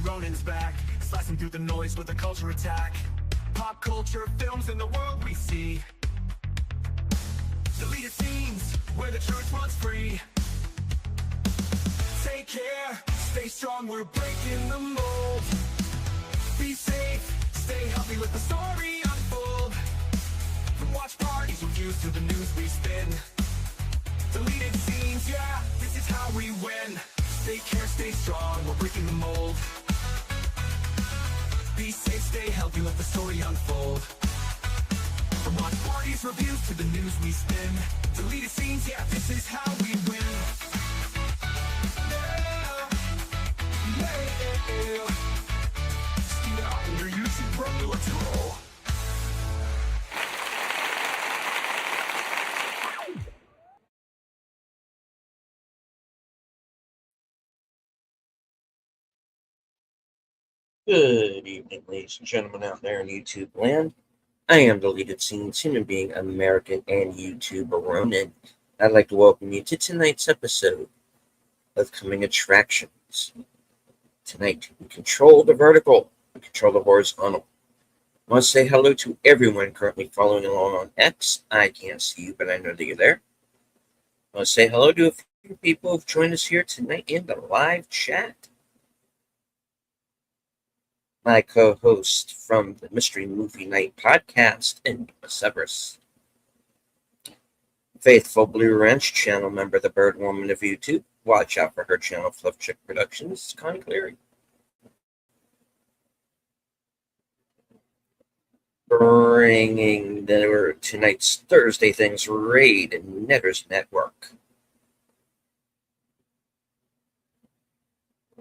Ronin's back, slicing through the noise with a culture attack. Pop culture, films, and the world we see. Deleted scenes, where the truth runs free. Take care, stay strong, we're breaking the mold. Be safe, stay healthy, let the story unfold. From watch parties, reviews, to the news we spin. Deleted scenes, yeah, this is how we win. Take care, stay strong, we're breaking the mold. Be safe, stay healthy, let the story unfold. From watch parties, reviews, to the news we spin. Deleted scenes, yeah, this is how we win. Yeah, yeah. Steal out on your YouTube, bro, let's roll. Good evening, ladies and gentlemen out there in YouTube land. I am Deleted Scenes, human being, American, and YouTuber Ronin. I'd like to welcome you to tonight's episode of Coming Attractions. Tonight, we control the vertical, we control the horizontal. I want to say hello to everyone currently following along on X. I can't see you, but I know that you're there. I want to say hello to a few people who've joined us here tonight in the live chat. My co-host from the Mystery Movie Night podcast, and Severus. Faithful Blue Ranch channel member, the Bird Woman of YouTube. Watch out for her channel, Fluff Chick Productions, Connie Cleary. Bringing tonight's Thursday Things Raid and Netters Network.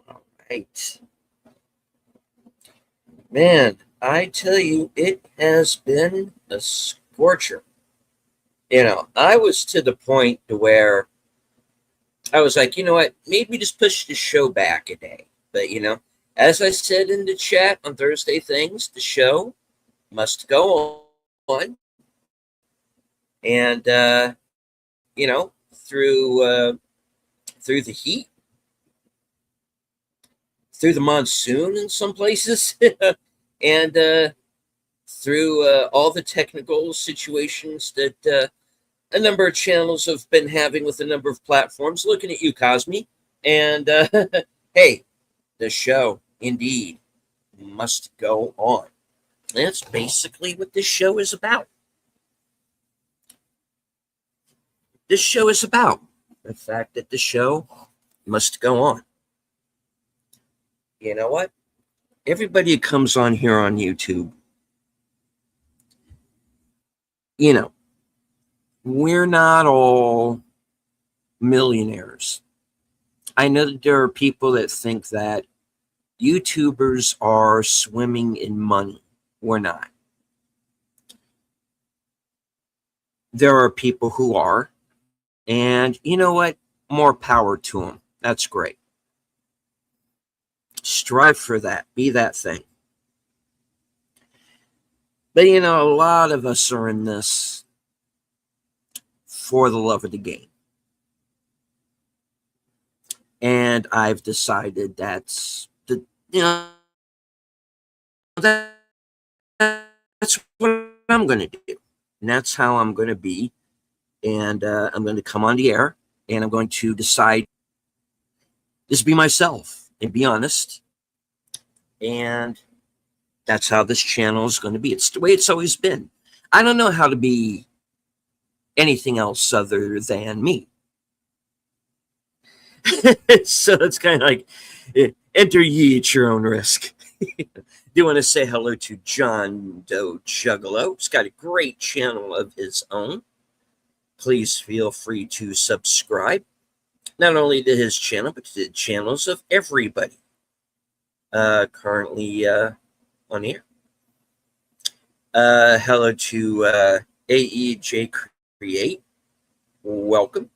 All right. Man, I tell you, it has been a scorcher. I was to the point to where I was like, you know what, maybe just push the show back a day. But, as I said in the chat on Thursday Things, the show must go on. And, through the heat, through the monsoon in some places, and through all the technical situations that a number of channels have been having with a number of platforms. Looking at you, Cosme. And hey, the show indeed must go on. That's basically what this show is about. This show is about the fact that the show must go on. You know what? Everybody who comes on here on YouTube, we're not all millionaires. I know that there are people that think that YouTubers are swimming in money. We're not. There are people who are, and you know what? More power to them. That's great. Strive for that. Be that thing. But a lot of us are in this for the love of the game. And I've decided that's that's what I'm going to do. And that's how I'm going to be. And I'm going to come on the air and I'm going to decide just be myself and be honest. And That's how this channel is going to be. It's the way it's always been. I don't know how to be anything else other than me. So it's kind of like enter ye at your own risk. Do want to say hello to John Doe Juggalo. He's got a great channel of his own. Please feel free to subscribe, not only to his channel, but to the channels of everybody currently on here. Hello to AEJ Create. Welcome.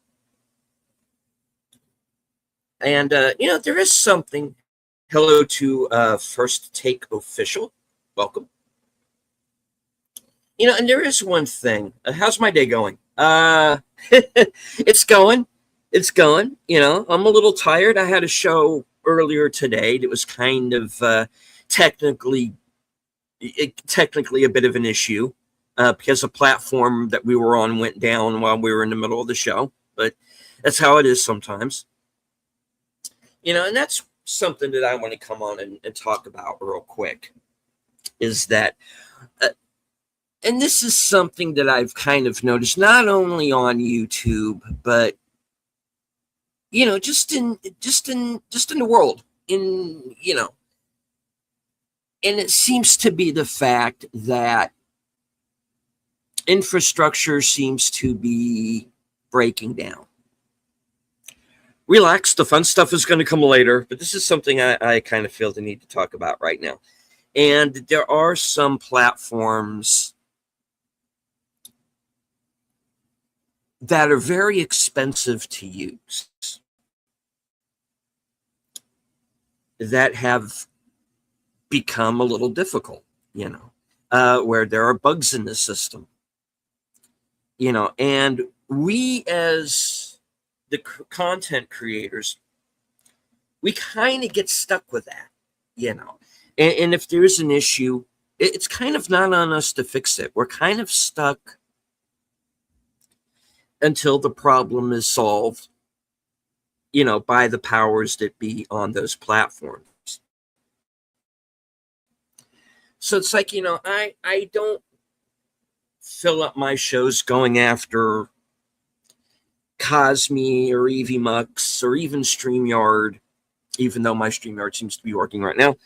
And, there is something. Hello to First Take Official. Welcome. And there is one thing. How's my day going? It's going. It's going. I'm a little tired. I had a show earlier today that was kind of technically a bit of an issue because the platform that we were on went down while we were in the middle of the show. But that's how it is sometimes. And that's something that I want to come on and talk about real quick is that, and this is something that I've kind of noticed not only on YouTube, but just in the world, and it seems to be the fact that infrastructure seems to be breaking down. Relax, the fun stuff is going to come later, but this is something I kind of feel the need to talk about right now. And there are some platforms that are very expensive to use that have become a little difficult, where there are bugs in the system, and we as the content creators, we kind of get stuck with that, and if there's an issue, it's kind of not on us to fix it. We're kind of stuck until the problem is solved, by the powers that be on those platforms. So it's like, I don't fill up my shows going after Cosme or EVMux or even StreamYard, even though my StreamYard seems to be working right now.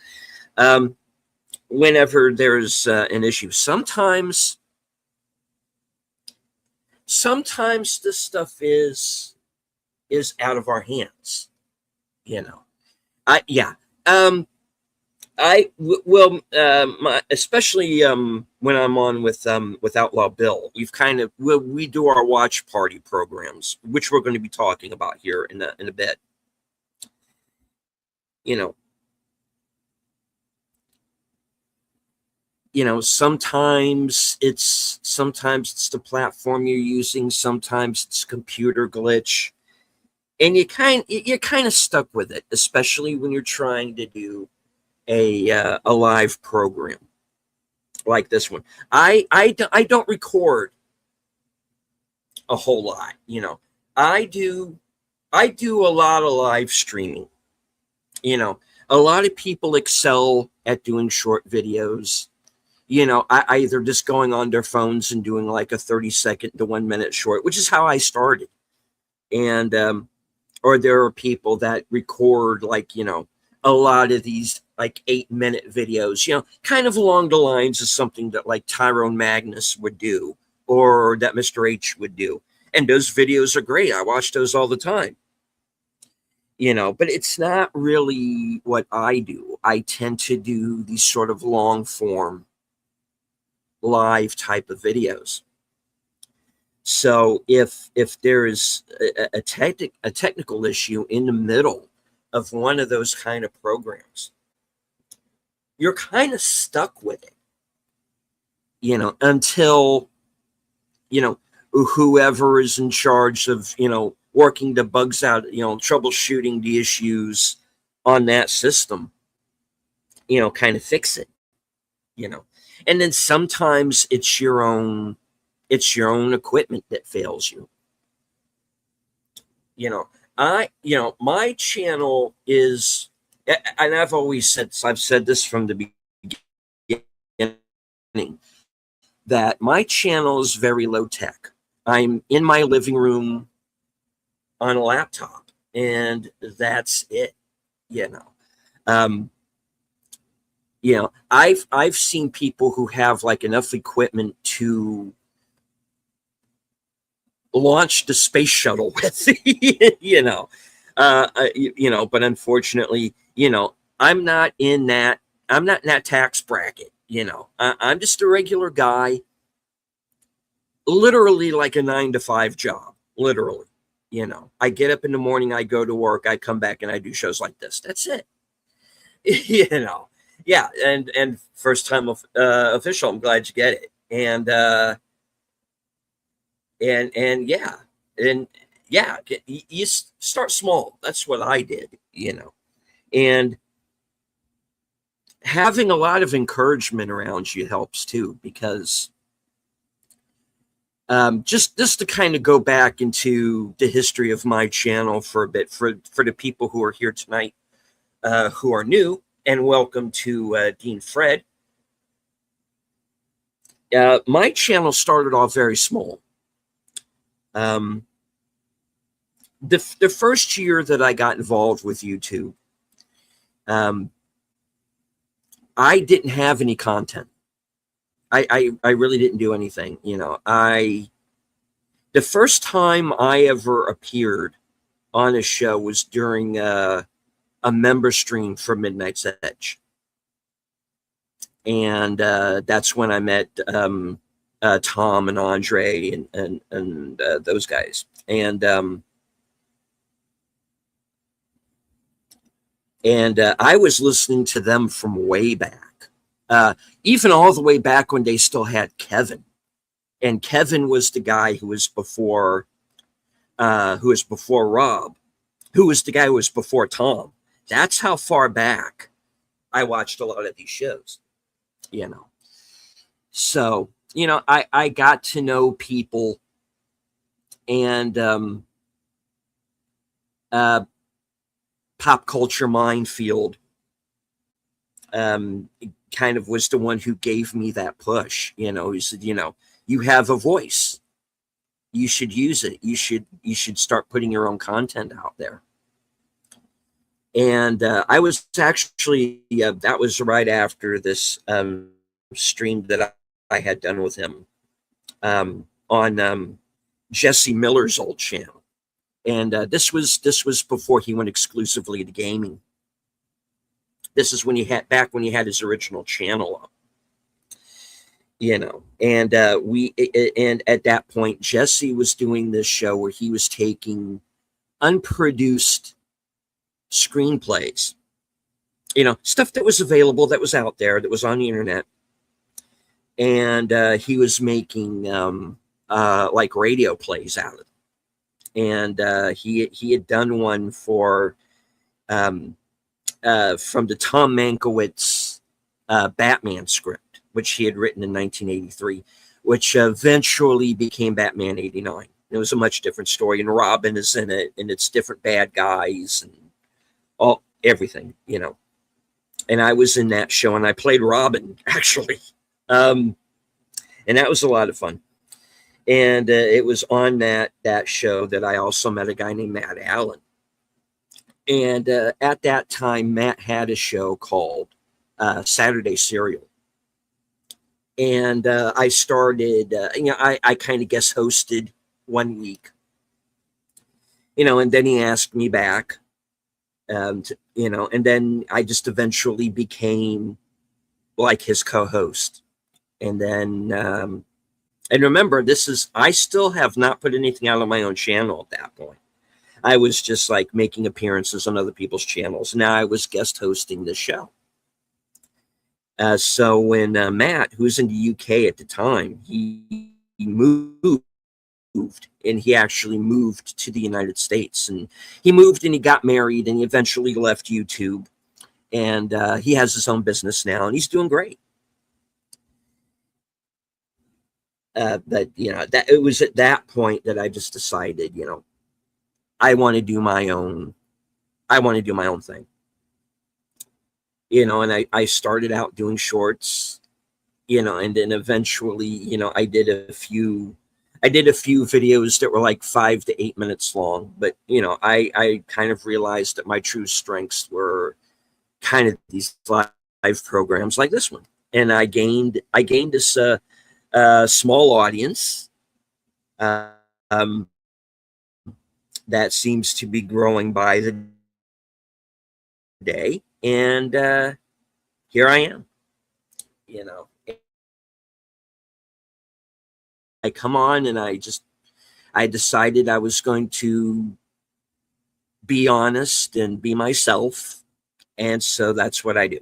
Whenever there's an issue, sometimes this stuff is out of our hands, especially when I'm on with Outlaw Bill, we do our watch party programs, which we're going to be talking about here in a bit. Sometimes it's the platform you're using, sometimes it's a computer glitch, and you're kind of stuck with it, especially when you're trying to do a live program like this one. I don't record a whole lot, I do a lot of live streaming. A lot of people excel at doing short videos. Either just going on their phones and doing like a 30-second to 1 minute short, which is how I started. And or there are people that record a lot of these like 8-minute videos, kind of along the lines of something that like Tyrone Magnus would do or that Mr. H would do. And those videos are great. I watch those all the time. But it's not really what I do. I tend to do these sort of long form live type of videos. So if there is a technical issue in the middle of one of those kind of programs, you're kind of stuck with it, until, whoever is in charge of, working the bugs out, troubleshooting the issues on that system, kind of fix it, and then sometimes it's your own equipment that fails you. My channel is, and I've said this from the beginning, that my channel is very low tech. I'm in my living room on a laptop, and that's it. You know, um, I've seen people who have like enough equipment to launch the space shuttle with, but unfortunately, I'm not in that. I'm not in that tax bracket. I'm just a regular guy, literally like a 9 to 5 job. Literally, I get up in the morning, I go to work, I come back, and I do shows like this. That's it. Yeah, and first time official. I'm glad you get it, and yeah, and yeah, you start small. That's what I did, and having a lot of encouragement around you helps too, because just to kind of go back into the history of my channel for a bit, for the people who are here tonight, who are new, and welcome to Dean Fred. My channel started off very small. The first year that I got involved with YouTube, I didn't have any content. I really didn't do anything. The first time I ever appeared on a show was during a member stream for Midnight's Edge, and that's when I met Tom and Andre and those guys, and I was listening to them from way back, even all the way back when they still had Kevin, and Kevin was the guy who was before Rob, who was the guy who was before Tom. That's how far back I watched a lot of these shows, So, I got to know people, and Pop Culture Minefield kind of was the one who gave me that push. He said, you have a voice. You should use it. You should start putting your own content out there. And I was actually, that was right after this stream that I had done with him on Jesse Miller's old channel. And this was before he went exclusively to gaming. This is when he had his original channel up. And and at that point, Jesse was doing this show where he was taking unproduced screenplays, stuff that was available, that was out there, that was on the internet, and he was making like radio plays out of it. And he had done one for from the Tom Mankiewicz Batman script, which he had written in 1983, which eventually became Batman 89. It was a much different story, and Robin is in it, and it's different bad guys and everything, And I was in that show, and I played Robin, actually, and that was a lot of fun. And it was on that show that I also met a guy named Matt Allen. And at that time, Matt had a show called Saturday Serial. And I started, I kind of guest hosted one week, and then he asked me back, and then I just eventually became like his co-host. And then, and remember, I still have not put anything out on my own channel at that point. I was just like making appearances on other people's channels. Now I was guest hosting the show. So when Matt, who was in the UK at the time, he moved, and he actually moved to the United States, and he moved and he got married, and he eventually left YouTube, and he has his own business now, and he's doing great. But that it was at that point that I just decided, I want to do my own thing. And I started out doing shorts, and then eventually, I did a few videos that were like 5 to 8 minutes long. But I kind of realized that my true strengths were kind of these live programs like this one, and I gained this small audience um, that seems to be growing by the day, and here I am. You know, I come on, and I decided I was going to be honest and be myself, and so that's what I do.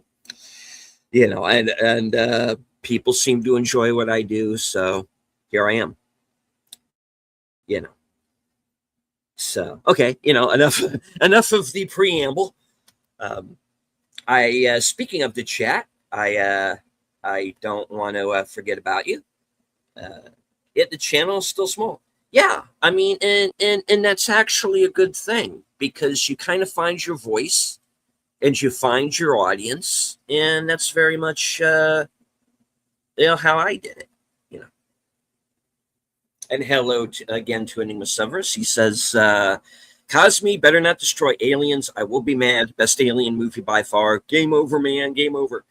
And people seem to enjoy what I do, so here I am. You know. So okay, enough enough of the preamble. Um, I Speaking of the chat, I don't want to forget about you. Yet the channel is still small. Yeah, I mean, and that's actually a good thing, because you kind of find your voice and you find your audience, and that's very much how I did it. You know. And hello again to Enigma Severus. He says, Cosme, better not destroy aliens. I will be mad. Best alien movie by far. Game over, man. Game over.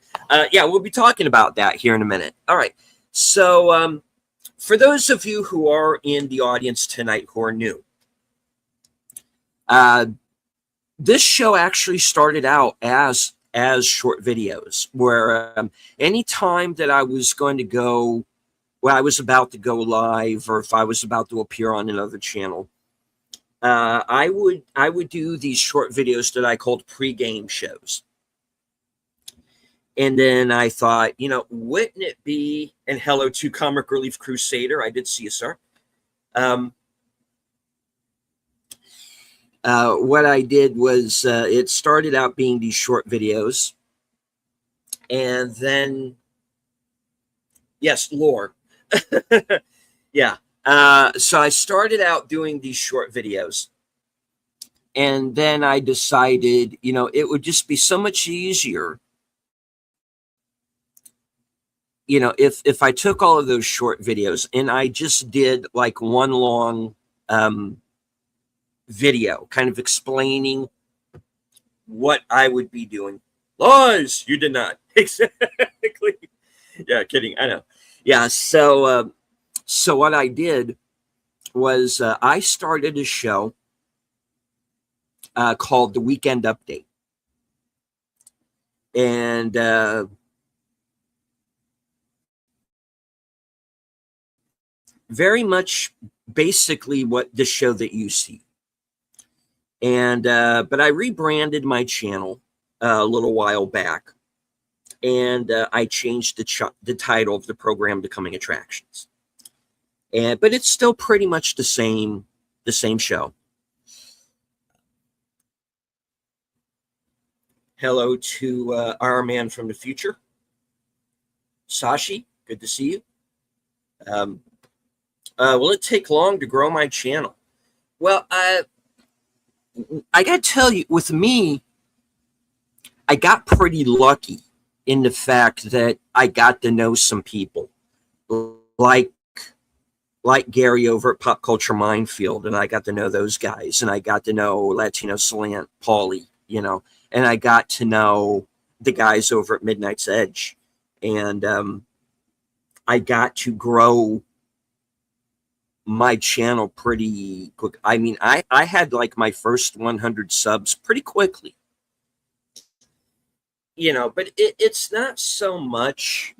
Yeah, we'll be talking about that here in a minute. All right. So, for those of you who are in the audience tonight who are new, this show actually started out as short videos, where any time that I was going to go, well, I was about to go live, or if I was about to appear on another channel, I would do these short videos that I called pre-game shows. And then I thought, wouldn't it be, and hello to Comic Relief Crusader, I did see you, sir. What I did was, it started out being these short videos, and then, yes, lore. Yeah. So I started out doing these short videos, and then I decided, it would just be so much easier, if I took all of those short videos and I just did like one long video kind of explaining what I would be doing. Lies, you did not. Exactly. Yeah, kidding. I know. Yeah, so what I did was, I started a show called The Weekend Update. And very much basically what the show that you see. And but I rebranded my channel a little while back, and I changed the title of the program to Coming Attractions. But it's still pretty much the same show. Hello to our man from the future, Sashi. Good to see you. Will it take long to grow my channel? Well, I got to tell you, with me, I got pretty lucky in the fact that I got to know some people like Gary over at Pop Culture Minefield, and I got to know those guys, and I got to know Latino Slant, Paulie, and I got to know the guys over at Midnight's Edge, and I got to grow my channel pretty quick. I mean, I had like my first 100 subs pretty quickly, but it's not so much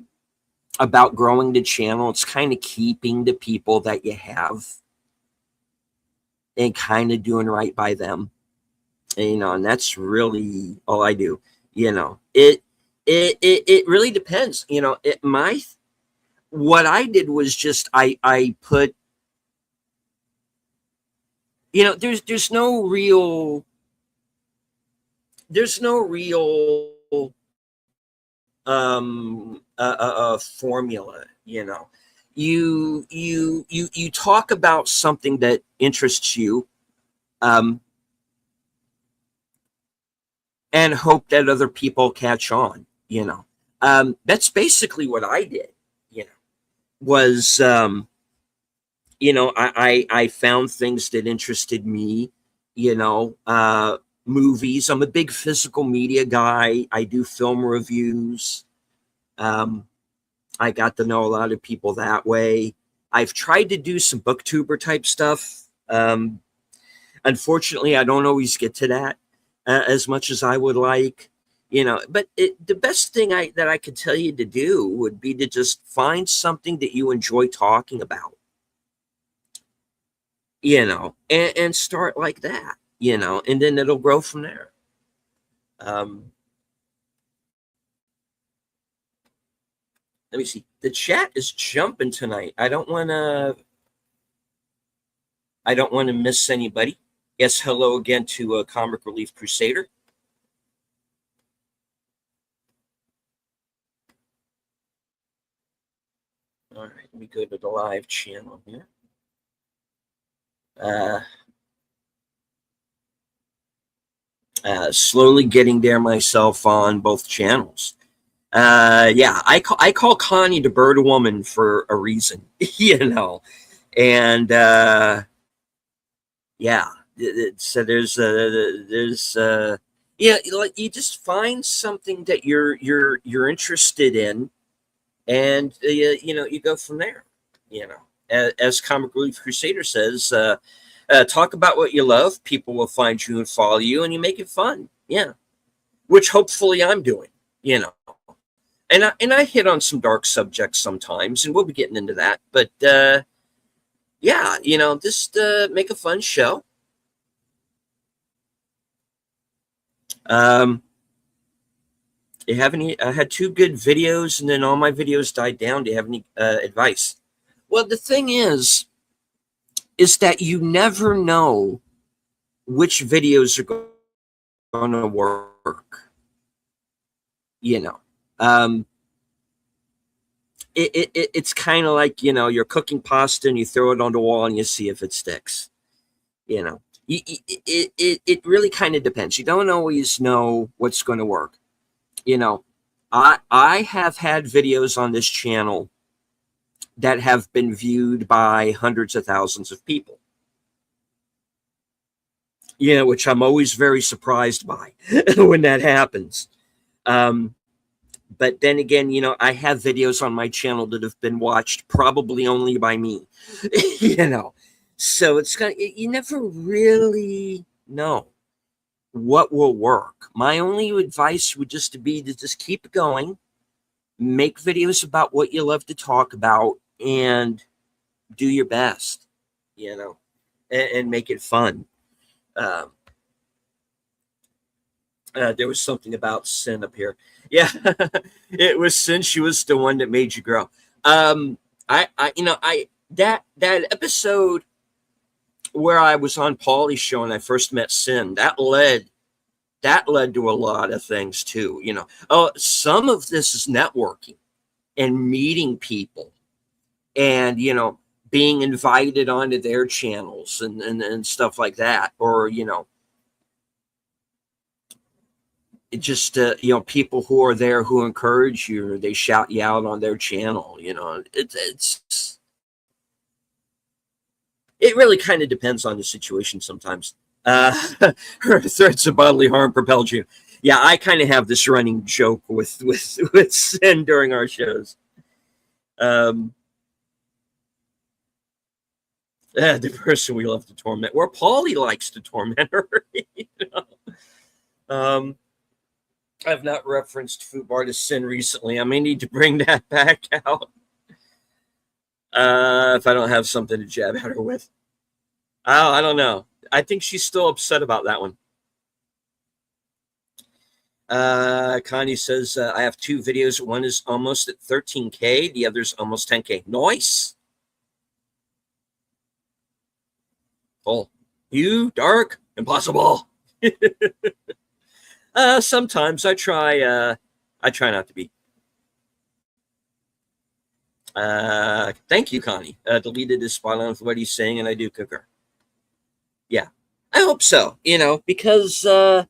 about growing the channel. It's kind of keeping the people that you have and kind of doing right by them, and that's really all I do. It really depends. What I did was just I put, there's no real formula. You talk about something that interests you, and hope that other people catch on. That's basically what I did. was, I found things that interested me, movies. I'm a big physical media guy. I do film reviews. Um, I got to know a lot of people that way. I've tried to do some booktuber type stuff. Unfortunately, I don't always get to that as much as I would like, But the best thing that I could tell you to do would be to just find something that you enjoy talking about, and start like that, and then it'll grow from there. Um, Let me see. The chat is jumping tonight. I don't want to miss anybody. Yes, hello again to Comic Relief Crusader. All right, let me go to the live channel here. Slowly getting there myself on both channels. Yeah, I call Connie the bird woman for a reason, and yeah. So yeah, like you just find something that you're interested in, and you go from there. As Comic Relief Crusader says, talk about what you love. People will find you and follow you, and you make it fun. Yeah, which hopefully I'm doing. And I hit on some dark subjects sometimes, and we'll be getting into that. But yeah, just make a fun show. You have any? I had 2 good videos, and then all my videos died down. Do you have any advice? Well, the thing is that you never know which videos are going to work. It's kind of like, you're cooking pasta and you throw it on the wall and you see if it sticks. It really kind of depends. You don't always know what's going to work. I have had videos on this channel that have been viewed by hundreds of thousands of people. Which I'm always very surprised by when that happens. But then again, I have videos on my channel that have been watched probably only by me, So you never really know what will work. My only advice would just be to just keep going, make videos about what you love to talk about, and do your best, and make it fun. There was something about Sin up here. Yeah, it was Sin. She was the one that made you grow. That episode where I was on Paulie's show and I first met Sin, that led to a lot of things too. Some of this is networking and meeting people, and being invited onto their channels and stuff like that, or it just people who are there who encourage you, or they shout you out on their channel. It really kind of depends on the situation sometimes. Her threats of bodily harm propelled you. Yeah, I kind of have this running joke with Sin during our shows. The person we love to torment, where Paulie likes to torment her. I've not referenced Fubar to Sin recently. I may need to bring that back out. If I don't have something to jab at her with. Oh, I don't know. I think she's still upset about that one. Connie says, I have 2 videos. One is almost at 13K. The other's almost 10K. Nice. Full. You, dark, impossible. Sometimes I try not to be. Thank you, Connie. Deleted is spot on with what he's saying, and I do concur. Yeah, I hope so. Because like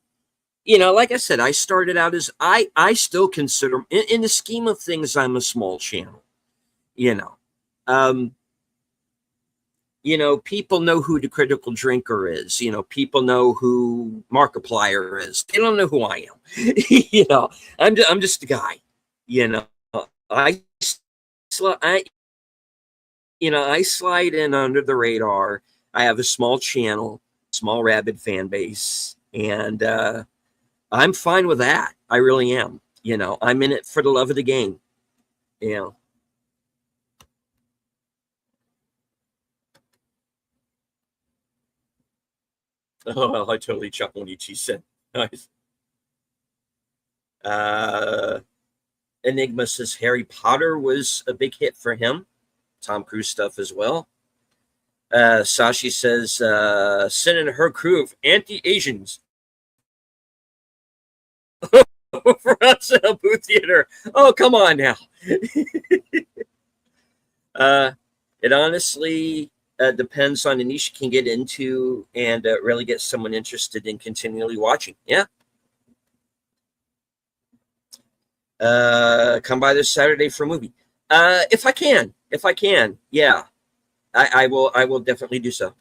I said, I started out as I still consider, in the scheme of things, I'm a small channel. People know who the critical drinker is. People know who Markiplier is. They don't know who I am. I'm just a guy. You know, I, I, I slide in under the radar. I have a small channel, small rabid fan base, and I'm fine with that. I really am. I'm in it for the love of the game. Oh, I totally chuckled when she said, nice. Uh, Enigma says Harry Potter was a big hit for him. Tom Cruise stuff as well. Sashi says, Sin and her crew of anti-Asians for us at Abu Theater. Oh, come on now. It honestly depends on the niche you can get into and really get someone interested in continually watching. Yeah. Come by this Saturday for a movie. If I can, yeah, I will definitely do so.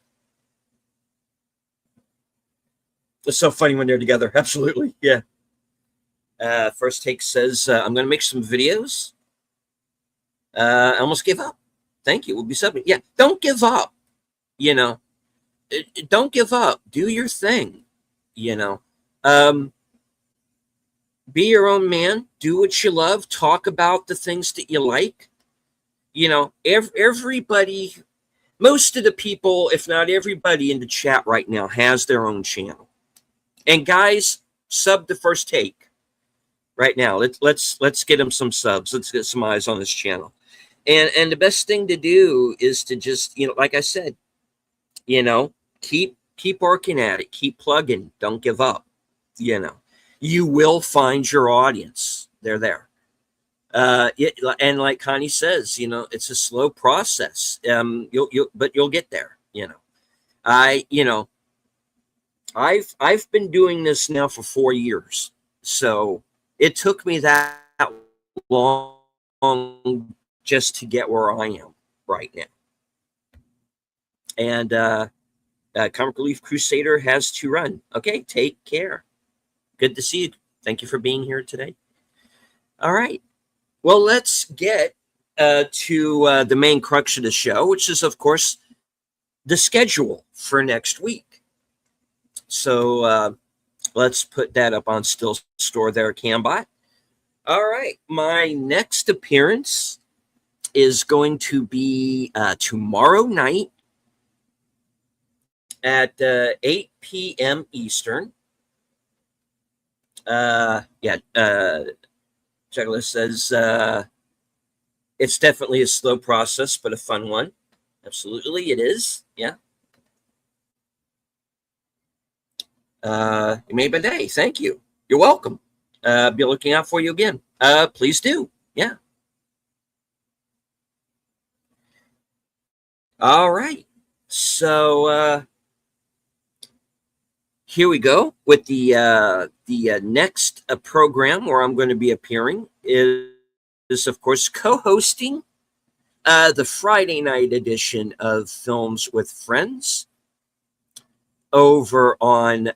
It's so funny when they're together. Absolutely. Yeah. First Take says, I'm going to make some videos. I almost gave up. Thank you. We'll be subbing. Yeah. Don't give up. Don't give up. Do your thing. Be your own man. Do what you love. Talk about the things that you like. Everybody, most of the people, if not everybody in the chat right now has their own channel. And guys, sub the First Take right now. Let's get him some subs. Let's get some eyes on this channel. And the best thing to do is to just, like I said, keep working at it. Keep plugging. Don't give up. You will find your audience. They're there. And like Connie says, it's a slow process. But you'll get there. I've been doing this now for 4 years, so it took me that long just to get where I am right now. And Comic Relief Crusader has to run. Okay, take care. Good to see you. Thank you for being here today. All right. Well, let's get to the main crux of the show, which is, of course, the schedule for next week. So let's put that up on Still Store there, Cambot. All right. My next appearance is going to be tomorrow night at 8 p.m. Eastern. Checklist says it's definitely a slow process, but a fun one. Absolutely, it is. Yeah. You made my day. Thank you. You're welcome. Be looking out for you again. Please do. Yeah. All right. So here we go with the next program where I'm going to be appearing is of course co-hosting the Friday night edition of Films with Friends over on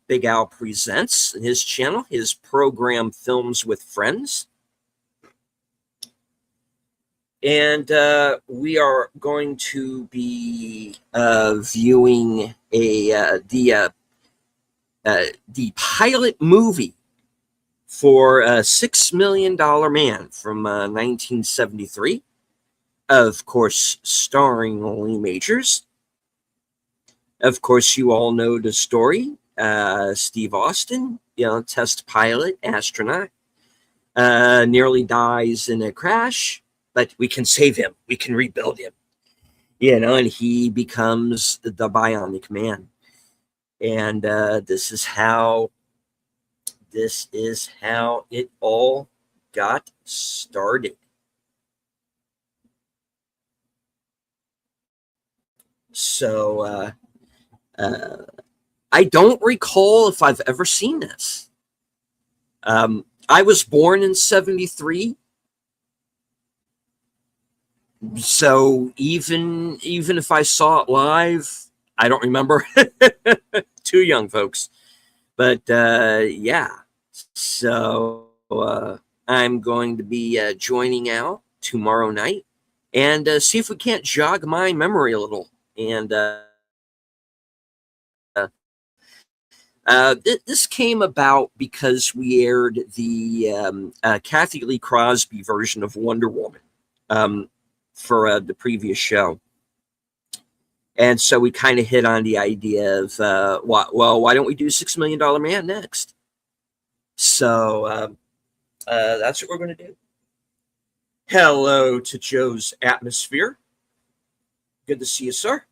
Big Al Presents, his channel, his program Films with Friends. And we are going to be viewing the pilot movie for $6 Million Man from 1973, of course, starring Lee Majors. Of course, you all know the story. Steve Austin, test pilot, astronaut, nearly dies in a crash, but we can save him. We can rebuild him, and he becomes the Bionic Man. And this is how it all got started. So I don't recall if I've ever seen this. I was born in 73. So even if I saw it live, I don't remember. Too young, folks. But yeah, so I'm going to be joining out tomorrow night and see if we can't jog my memory a little. And this came about because we aired the Kathy Lee Crosby version of Wonder Woman for the previous show. And so we kind of hit on the idea of, why don't we do $6 Million Man next? So that's what we're going to do. Hello to Joe's Atmosphere. Good to see you, sir.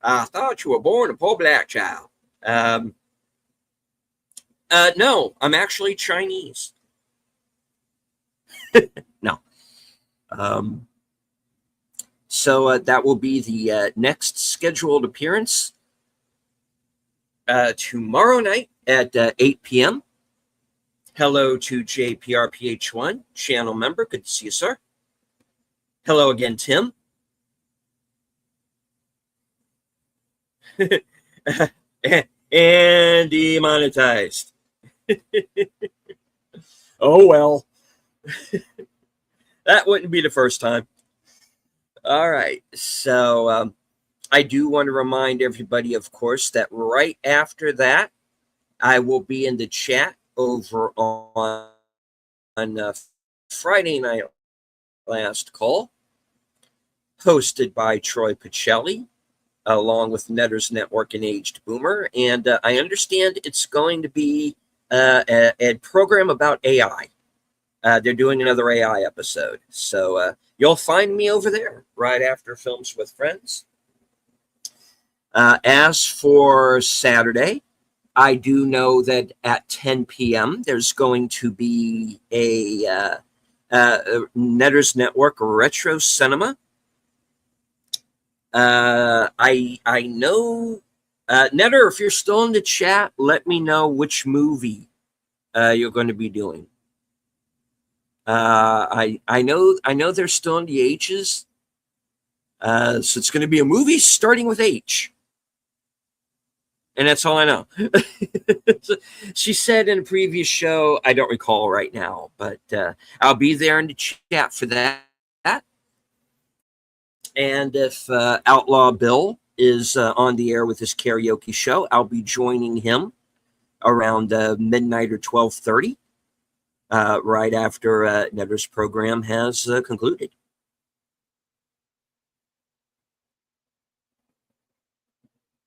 I thought you were born a poor black child. No, I'm actually Chinese. No. So that will be the next scheduled appearance tomorrow night at 8 p.m. Hello to JPRPH1, channel member. Good to see you, sir. Hello again, Tim. And demonetized. Oh, well. That wouldn't be the first time. All right. So I do want to remind everybody, of course, that right after that, I will be in the chat over on Friday Night Last Call, hosted by Troy Pacelli, along with Netters Network and Aged Boomer. And I understand it's going to be a program about AI. They're doing another AI episode. So you'll find me over there right after Films with Friends. As for Saturday, I do know that at 10 p.m. there's going to be a Netters Network Retro Cinema. I know, Netter, if you're still in the chat, let me know which movie you're going to be doing. I know they're still in the H's. So it's going to be a movie starting with H. And that's all I know. She said in a previous show, I don't recall right now, but I'll be there in the chat for that. And if Outlaw Bill is on the air with his karaoke show, I'll be joining him around midnight or 12:30, right after Netter's program has concluded.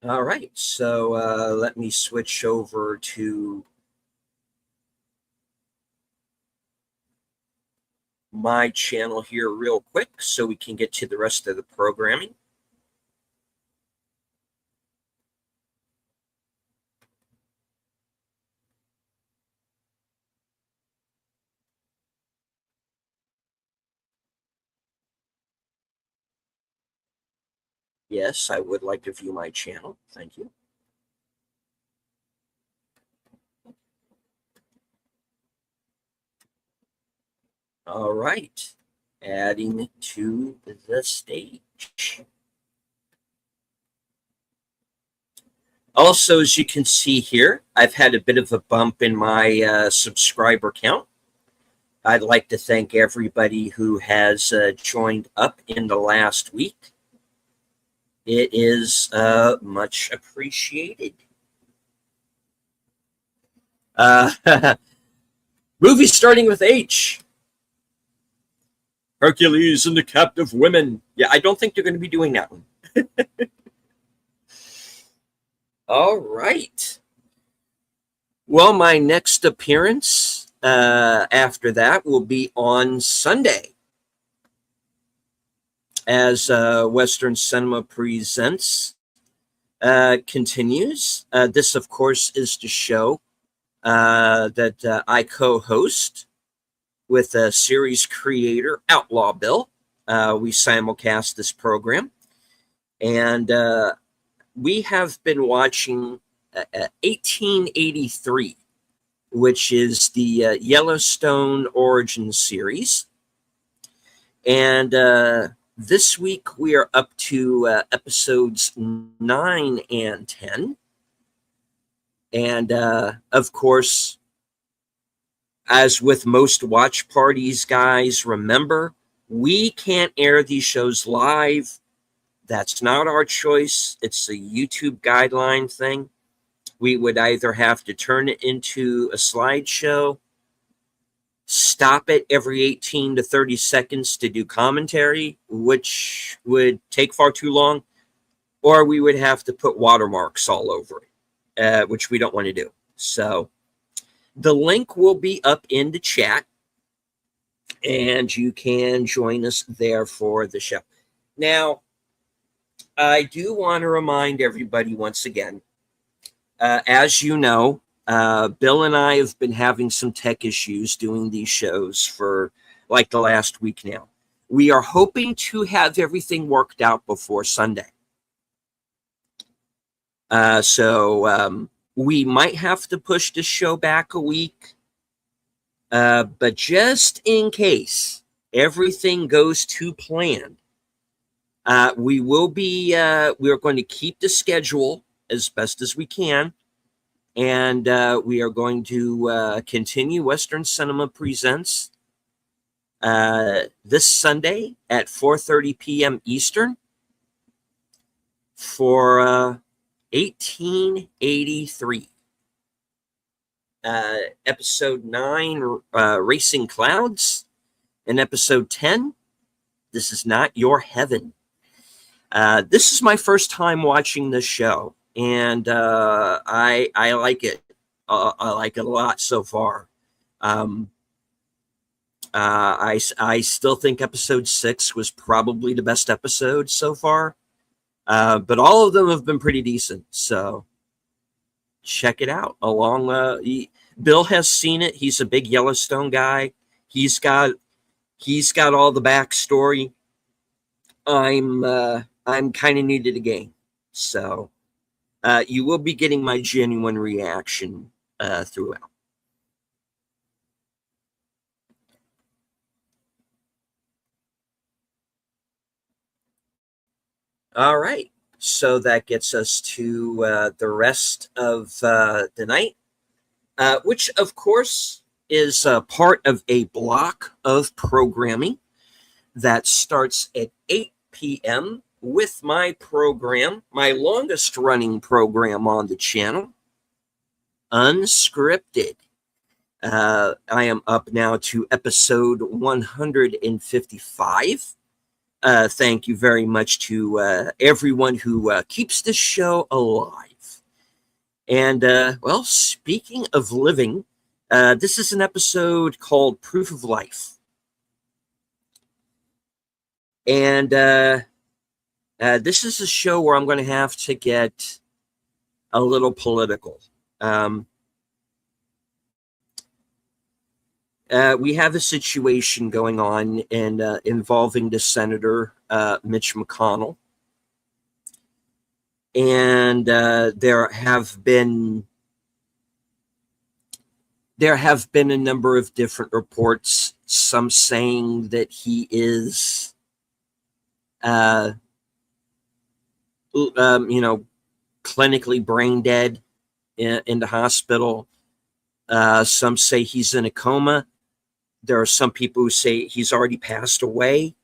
All right, so let me switch over to my channel here real quick so we can get to the rest of the programming. Yes, I would like to view my channel. Thank you. All right, adding to the stage. Also, as you can see here, I've had a bit of a bump in my subscriber count. I'd like to thank everybody who has joined up in the last week. It is much appreciated. Movie starting with H. Hercules and the Captive Women. Yeah, I don't think they're going to be doing that one. All right. Well, my next appearance after that will be on Sunday, as Western Cinema Presents continues. This, of course, is the show that I co-host with series creator Outlaw Bill. We simulcast this program, and we have been watching 1883, which is the Yellowstone origin series. And this week we are up to episodes 9 and 10. And of course, as with most watch parties, guys, remember, we can't air these shows live. That's not our choice. It's a YouTube guideline thing. We would either have to turn it into a slideshow, stop it every 18 to 30 seconds to do commentary, which would take far too long, or we would have to put watermarks all over it, which we don't want to do. So the link will be up in the chat, and you can join us there for the show. Now, I do want to remind everybody once again, as you know, Bill and I have been having some tech issues doing these shows for like the last week now. We are hoping to have everything worked out before Sunday. So we might have to push the show back a week. But just in case everything goes to plan, we are going to keep the schedule as best as we can. And we are going to continue Western Cinema Presents this Sunday at 4:30 p.m. Eastern for 1883. Episode 9, Racing Clouds, and episode 10, This Is Not Your Heaven. This is my first time watching this show, and I like it. I like it a lot so far. I still think episode 6 was probably the best episode so far, but all of them have been pretty decent. So check it out. Bill has seen it. He's a big Yellowstone guy. He's got all the backstory. I'm kind of new to the game, so you will be getting my genuine reaction throughout. All right, so that gets us to the rest of the night, which of course is part of a block of programming that starts at 8 p.m. with my program, my longest running program on the channel, Unscripted. I am up now to episode 155. Thank you very much to everyone who keeps this show alive. And, well, speaking of living, this is an episode called Proof of Life. And this is a show where I'm going to have to get a little political. We have a situation going on involving the Senator Mitch McConnell. And there have been a number of different reports, some saying that he is clinically brain dead in the hospital. Some say he's in a coma. There are some people who say he's already passed away.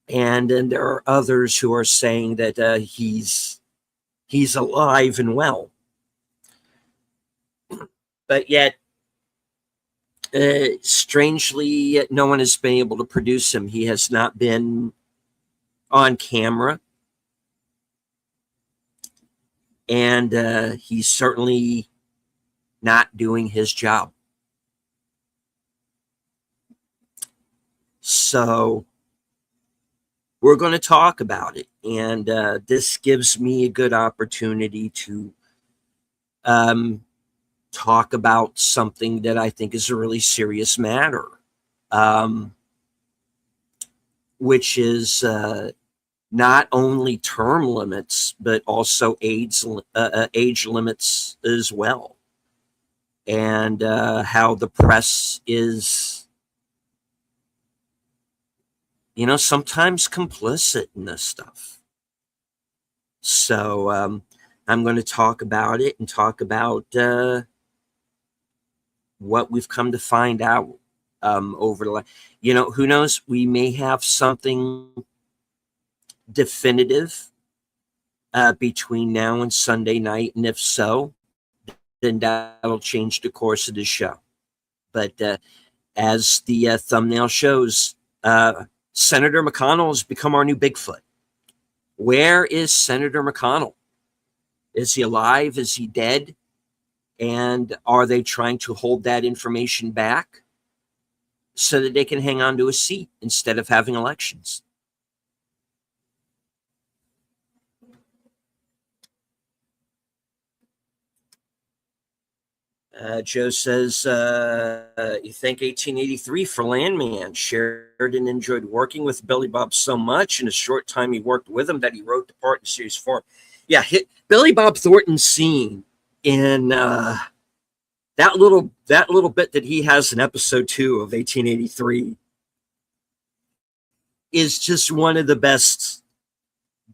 And then there are others who are saying that he's alive and well. But yet, strangely, no one has been able to produce him. He has not been on camera. And he's certainly not doing his job. So we're going to talk about it. And this gives me a good opportunity to talk about something that I think is a really serious matter, which is not only term limits, but also age limits as well. And how the press is sometimes complicit in this stuff. So I'm going to talk about it and talk about what we've come to find out over the who knows, we may have something definitive between now and Sunday night, and if so, then that'll change the course of the show. But as the thumbnail shows, Senator McConnell has become our new Bigfoot. Where is Senator McConnell? Is he alive? Is he dead? And are they trying to hold that information back so that they can hang on to a seat instead of having elections? Joe says, you thank 1883 for Landman. Sheridan enjoyed working with Billy Bob so much in a short time he worked with him that he wrote the part in series 4. Yeah, Billy Bob Thornton's scene in that little bit that he has in episode 2 of 1883 is just one of the best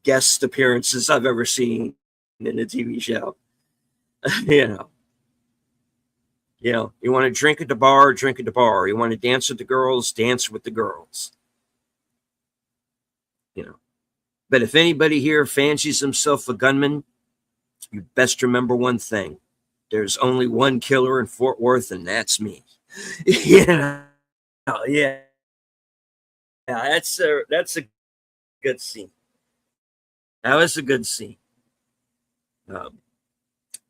guest appearances I've ever seen in a TV show. You want to drink at the bar, drink at the bar. You want to dance with the girls, dance with the girls. But if anybody here fancies himself a gunman, you best remember one thing. There's only one killer in Fort Worth, and that's me. Yeah. That's a good scene. That was a good scene.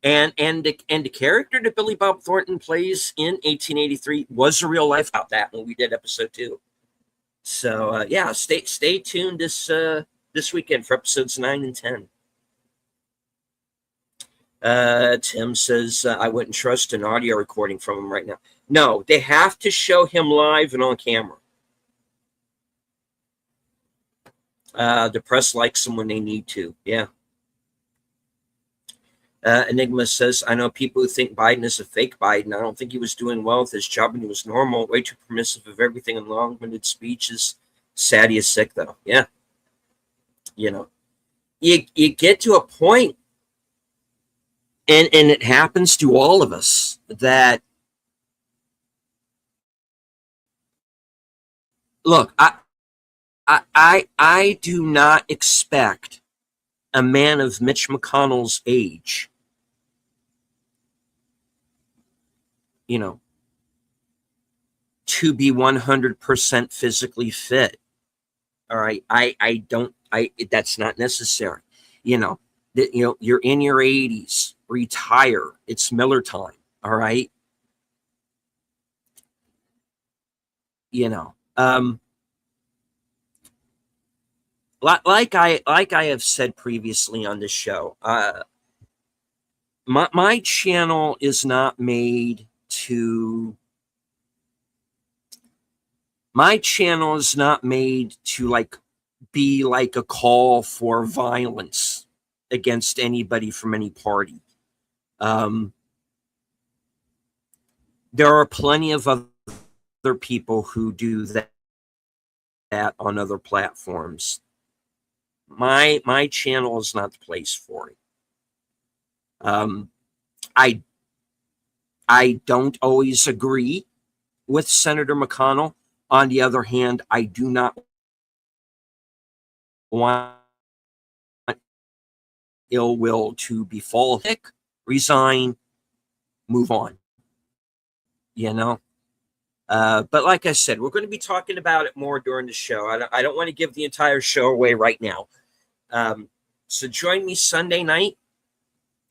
And the character that Billy Bob Thornton plays in 1883 was a real life about that when we did episode 2. So stay tuned this weekend for episodes 9 and 10. Tim says I wouldn't trust an audio recording from him right now. No, they have to show him live and on camera. The press likes him when they need to. Yeah. Enigma says, I know people who think Biden is a fake Biden. I don't think he was doing well with his job and he was normal, way too permissive of everything and long-winded speeches. Sad he is sick, though. Yeah. You get to a point, and it happens to all of us, that, look, I do not expect a man of Mitch McConnell's age, to be 100% physically fit. All right. That's not necessary. You're in your 80s, retire. It's Miller time. All right. Like I have said previously on this show, my channel is not made to. My channel is not made to be like a call for violence against anybody from any party. There are plenty of other people who do that on other platforms. My channel is not the place for it. I don't always agree with Senator McConnell. On the other hand, I do not want ill will to befall him. Resign, move on. But like I said, we're going to be talking about it more during the show. I don't want to give the entire show away right now. So join me Sunday night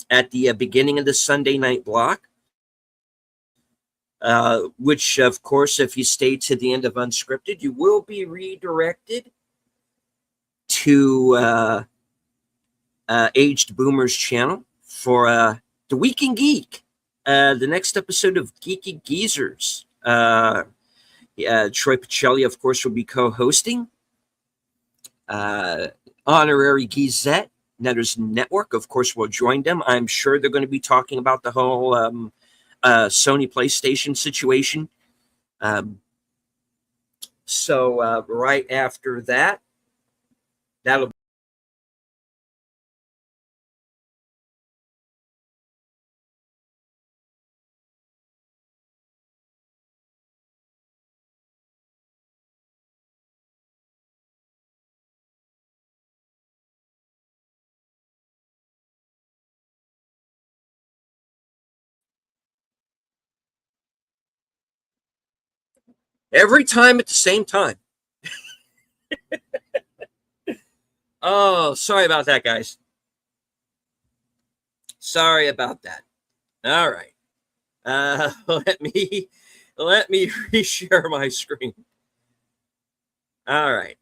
at the beginning of the Sunday night block, which, of course, if you stay to the end of Unscripted, you will be redirected to Aged Boomer's channel for The Week in Geek, the next episode of Geeky Geezers. Troy Pacelli, of course, will be co-hosting. Honorary Geezette, Netters Network, of course, will join them. I'm sure they're going to be talking about the whole Sony PlayStation situation. So right after that, that'll every time at the same time. Oh, sorry about that, guys. Sorry about that. All right. Let me reshare my screen. All right.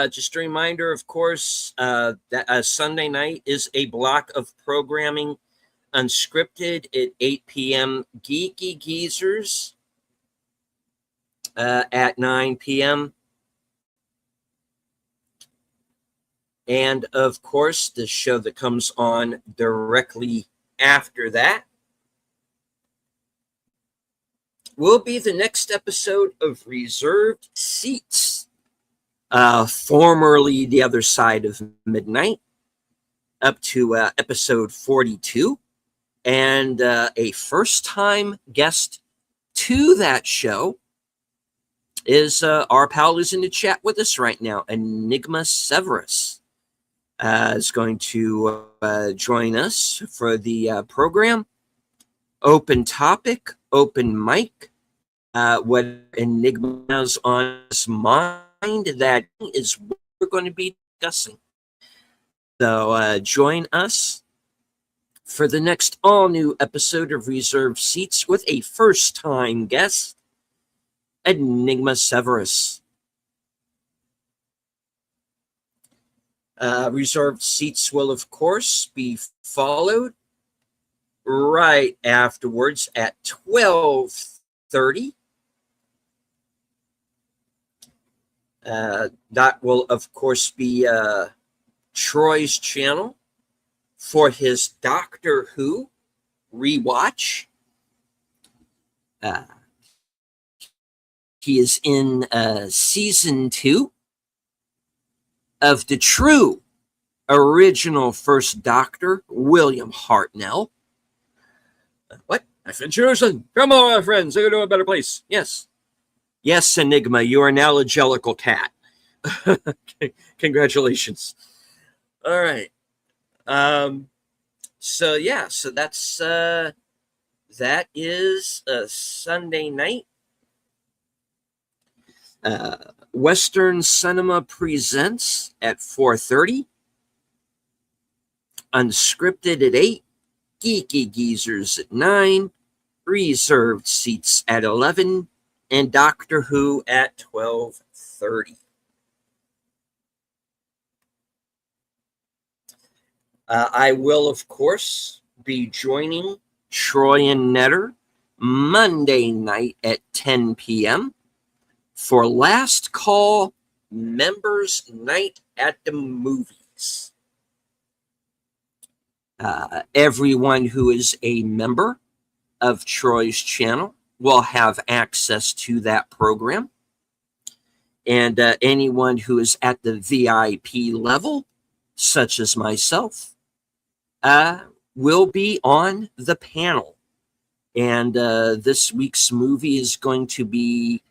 Just a reminder, of course, that Sunday night is a block of programming, unscripted at 8 p.m. Geeky Geezers at 9 p.m. And of course, the show that comes on directly after that will be the next episode of Reserved Seats, formerly The Other Side of Midnight, up to episode 42. And a first-time guest to that show is our pal who's in the chat with us right now, Enigma Severus. Is going to join us for the program. Open topic, open mic. What Enigma has on his mind, that is what we're going to be discussing. So join us for the next all-new episode of Reserved Seats with a first-time guest, Enigma Severus. Reserved Seats will, of course, be followed right afterwards at 12:30. That will, of course, be Troy's channel for his Doctor Who rewatch. He is in season 2 of the true original First Doctor, William Hartnell. What? I've been chosen. Come on, my friends. I go to a better place. Yes. Yes, Enigma, you are now a Jellicle cat. Congratulations. All right. So that's that is a Sunday night. Western Cinema Presents at 4:30. Unscripted at 8. Geeky Geezers at 9. Reserved Seats at 11. And Doctor Who at 12:30. I will, of course, be joining Troy and Netter Monday night at 10 p.m. for Last Call Members Night at the Movies. Everyone who is a member of Troy's channel will have access to that program. And anyone who is at the VIP level, such as myself, will be on the panel. And this week's movie is going to be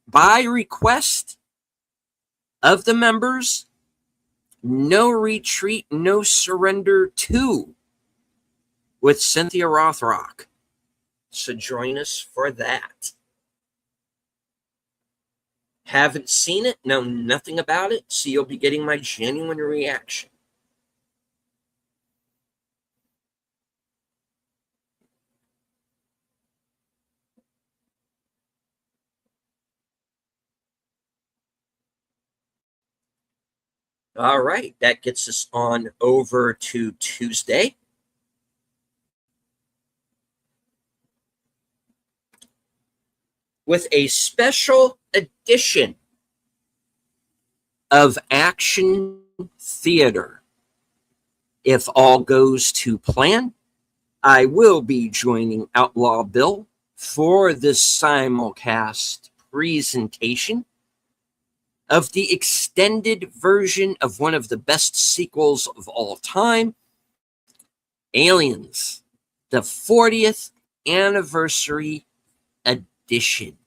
by request of the members, No Retreat, No Surrender 2 with Cynthia Rothrock. So join us for that. Haven't seen it, know nothing about it, so you'll be getting my genuine reaction. All right, that gets us on over to Tuesday. With a special edition of Action Theater. If all goes to plan, I will be joining Outlaw Bill for this simulcast presentation of the extended version of one of the best sequels of all time, Aliens, the 40th anniversary edition.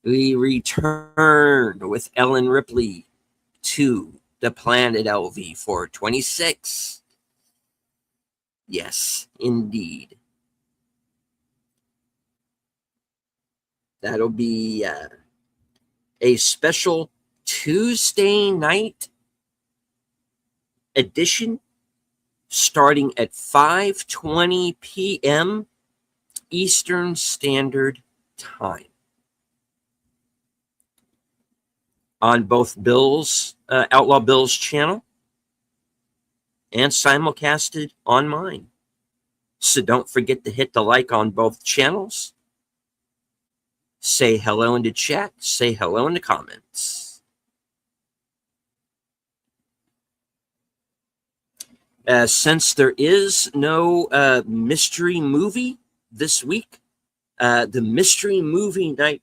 We return with Ellen Ripley to the planet LV-426. Yes, indeed. That'll be a special Tuesday night edition starting at 5:20 p.m. Eastern Standard Time on both Outlaw Bill's channel and simulcasted on mine. So don't forget to hit the like on both channels. Say hello in the chat. Say hello in the comments. Since there is no mystery movie this week, the Mystery Movie Night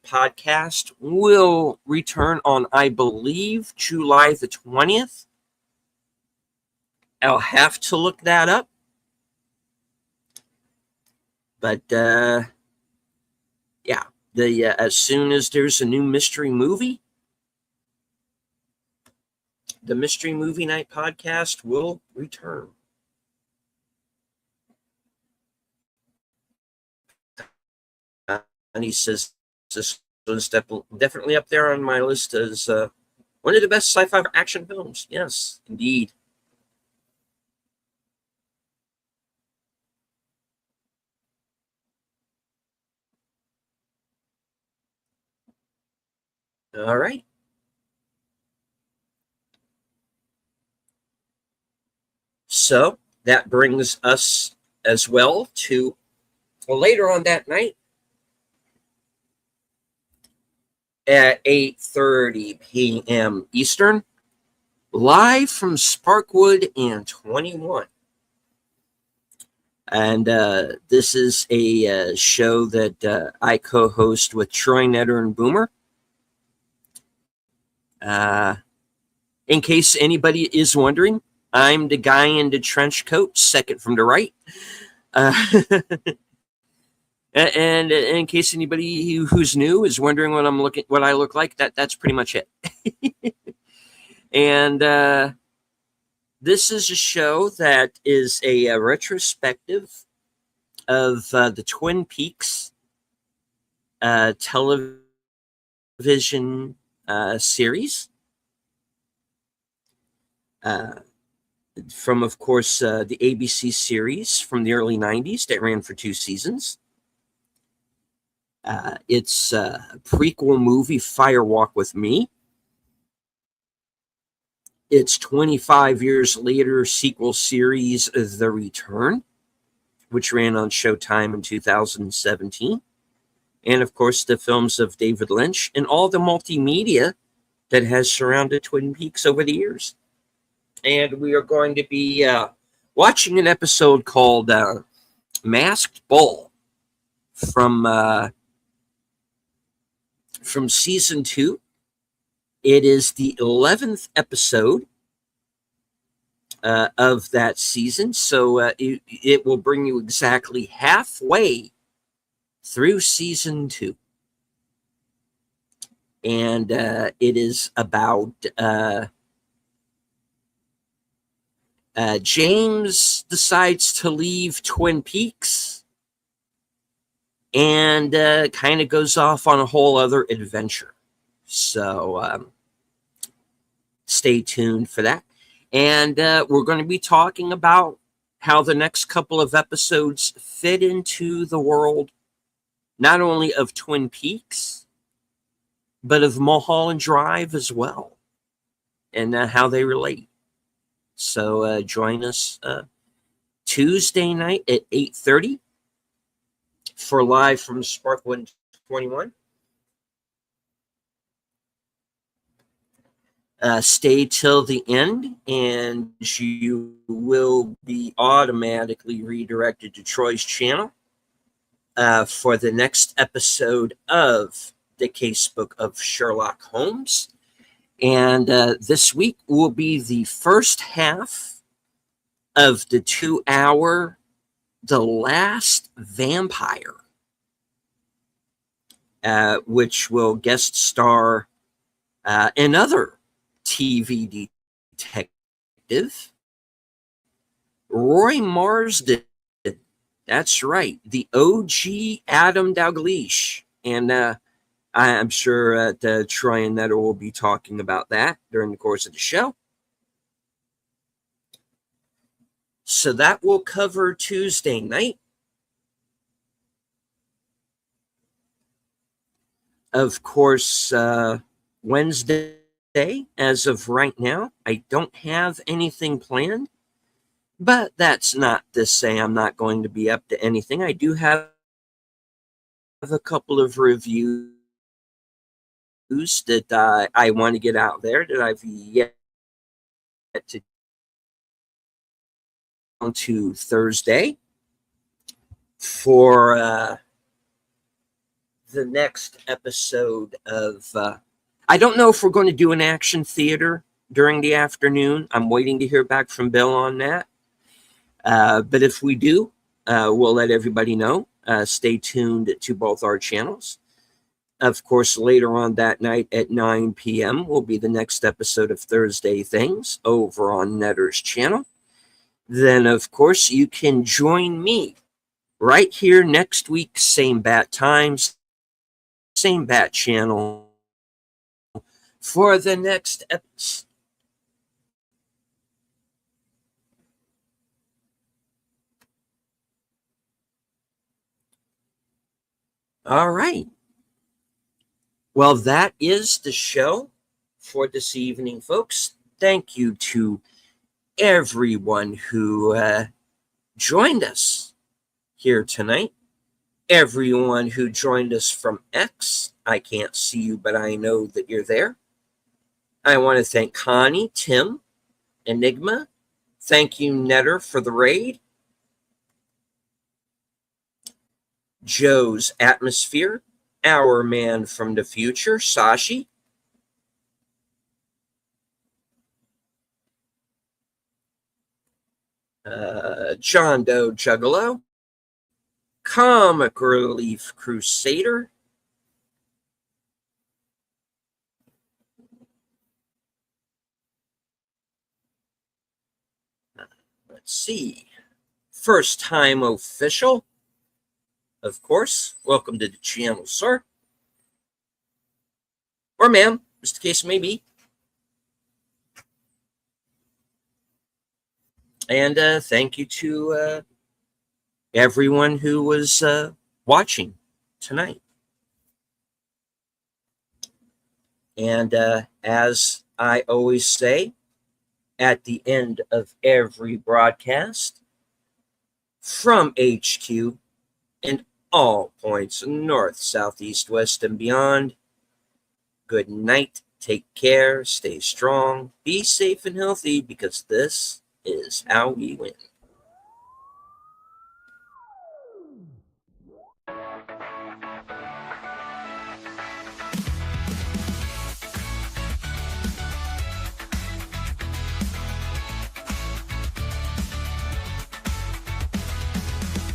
podcast will return on, I believe, July the 20th. I'll have to look that up. But yeah, as soon as there's a new mystery movie, the Mystery Movie Night podcast will return. And he says this was definitely up there on my list as one of the best sci-fi action films. Yes, indeed. All right. So that brings us as well to later on that night at 8:30 p.m. Eastern, live from Sparkwood and 21. And this is a show that I co-host with Troy Netter and Boomer. In case anybody is wondering, I'm the guy in the trench coat, second from the right. And in case anybody who's new is wondering what I look like, that's pretty much it. And this is a show that is a retrospective of the Twin Peaks television series. From, of course, the ABC series from the early 90s that ran for 2 seasons. It's a prequel movie, Fire Walk with Me. Its 25 years later sequel series, The Return, which ran on Showtime in 2017. And, of course, the films of David Lynch and all the multimedia that has surrounded Twin Peaks over the years. And we are going to be watching an episode called Masked Ball from season 2. It is the 11th episode of that season, so it will bring you exactly halfway through season 2. And it is about James decides to leave Twin Peaks and kind of goes off on a whole other adventure. So stay tuned for that. And we're going to be talking about how the next couple of episodes fit into the world, not only of Twin Peaks, but of Mulholland Drive as well, and how they relate. So join us Tuesday night at 8:30 for Live from Sparkwood 21. Stay till the end, and you will be automatically redirected to Troy's channel. for the next episode of the Casebook of Sherlock Holmes. And this week will be the first half of the 2-hour The Last Vampire, which will guest star another TV detective, Roy Marsden. That's right, the OG Adam Dalgliesh. And I'm sure that Troy and Netta will be talking about that during the course of the show. So that will cover Tuesday night. Of course, Wednesday, as of right now, I don't have anything planned. But that's not to say I'm not going to be up to anything. I do have a couple of reviews that I want to get out there that I've yet to on to Thursday for the next episode of I don't know if we're going to do an action theater during the afternoon. I'm waiting to hear back from Bill on that. But if we do, we'll let everybody know. Stay tuned to both our channels. Of course, later on that night at 9 p.m. will be the next episode of Thursday Things over on Netter's channel. Then, of course, you can join me right here next week, same bat times, same bat channel, for the next episode. All right. Well, that is the show for this evening, folks. Thank you to everyone who joined us here tonight. Everyone who joined us from X. I can't see you, but I know that you're there. I want to thank Connie, Tim, Enigma. Thank you, Netter, for the raid. Joe's Atmosphere, Our Man from the Future, Sashi. John Doe Juggalo, Comic Relief Crusader, let's see, First Time Official, of course. Welcome to the channel, sir. Or ma'am, as the case may be. And thank you to everyone who was watching tonight. And as I always say at the end of every broadcast, from HQ and all points north, south, east, west, and beyond, good night, take care, stay strong, be safe and healthy, because this is how we win.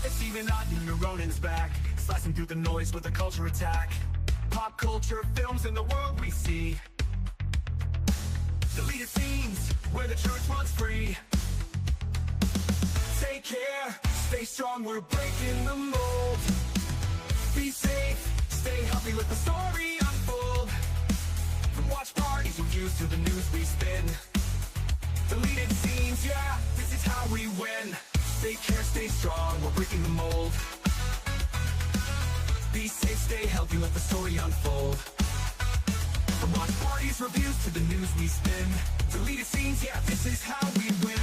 Steven Otten, Ronin's back, slicing through the noise with a culture attack. Pop culture, films, and the world we see. Deleted scenes where the truth runs free. Take care, stay strong, we're breaking the mold. Be safe, stay healthy, let the story unfold. From watch parties, reviews to the news we spin. Deleted scenes, yeah, this is how we win. Take care, stay strong, we're breaking the mold. Be safe, stay healthy, let the story unfold. From watch parties, reviews to the news we spin. Deleted scenes, yeah, this is how we win.